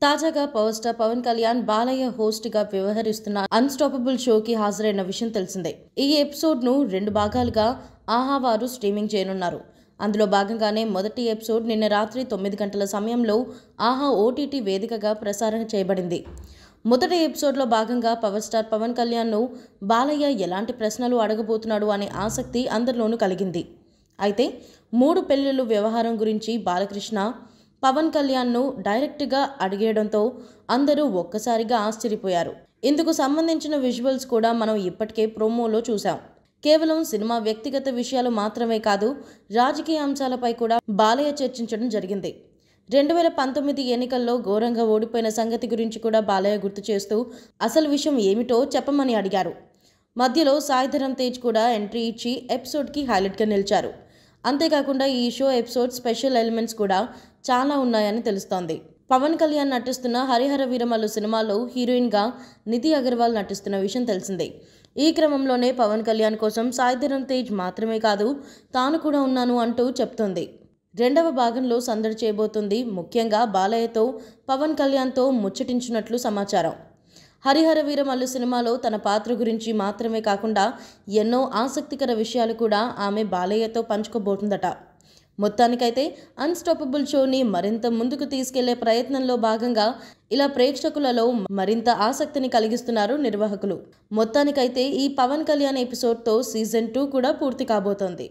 తాజాగా power star Pawan Kalyan Balayya host గా వ్యవహరిస్తున్న అన్స్టాపబుల్ షోకి హాజరైన విషయం తెలిసిందే. ఈ ఎపిసోడ్ ను 2 భాగాలుగా ఆహా వారు స్ట్రీమింగ్ చేయనున్నారు. అందులో భాగంగానే మొదటి ఎపిసోడ్ నిన్న రాత్రి 9 గంటల సమయంలో ఆహా ఓటీటీ వేదికగా ప్రసారం చేయబడింది. మొదటి ఎపిసోడ్లో భాగంగా పవర్ స్టార్ పవన్ కళ్యాణ్ను బాలయ్య ఎలాంటి ప్రశ్నలు అడగబోతున్నాడు అనే ఆసక్తి అందరిలోనూ కలిగింది. అయితే 3 పెళ్లిళ్ల వ్యవహారం గురించి బాలకృష్ణ పవన్ కళ్యాణ్ను డైరెక్ట్గా అడిగేయడంతో అందరూ ఒక్కసారిగా ఆశ్చర్యపోయారు. ఇందుకు సంబంధించిన విజువల్స్ కూడా మనం ఇప్పటికే ప్రోమోలో చూసాం. కేవలం సినిమా వ్యక్తిగత విషయాలు మాత్రమే కాదు, రాజకీయ అంశాలపై కూడా బాలయ్య చర్చించడం జరిగింది. 2019 ఎన్నికల్లో ఘోరంగా ఓడిపోయిన సంగతి గురించి కూడా బాలయ్య గుర్తు చేస్తూ అసలు విషయం ఏమిటో చెప్పమని అడిగారు. మధ్యలో సాయి ధరమ్ తేజ్ కూడా ఎంట్రీ ఇచ్చి ఎపిసోడ్కి హైలైట్గా నిలిచారు. అంతేకాకుండా ఈ షో ఎపిసోడ్ స్పెషల్ ఎలిమెంట్స్ కూడా చాలా ఉన్నాయని తెలుస్తోంది. పవన్ కళ్యాణ్ నటిస్తున్న హరిహర వీరమల్లు సినిమాలో హీరోయిన్గా నిధి అగర్వాల్ నటిస్తున్న విషయం తెలిసిందే. ఈ క్రమంలోనే పవన్ కళ్యాణ్ కోసం సాయి ధరమ్ తేజ్ మాత్రమే కాదు, తాను కూడా ఉన్నాను అంటూ చెప్తోంది. 2వ భాగంలో సందడి చేయబోతుంది. ముఖ్యంగా బాలయ్యతో పవన్ కళ్యాణ్తో ముచ్చటించినట్లు సమాచారం. హరిహర వీరమల్లు సినిమాలో తన పాత్ర గురించి మాత్రమే కాకుండా ఎన్నో ఆసక్తికర విషయాలు కూడా ఆమె బాలయ్యతో పంచుకోబోతుందట. మొత్తానికైతే అన్స్టాపబుల్ షోని మరింత ముందుకు తీసుకెళ్లే ప్రయత్నంలో భాగంగా ఇలా ప్రేక్షకులలో మరింత ఆసక్తిని కలిగిస్తున్నారు నిర్వాహకులు. మొత్తానికైతే ఈ పవన్ కళ్యాణ్ ఎపిసోడ్తో సీజన్ 2 కూడా పూర్తి కాబోతోంది.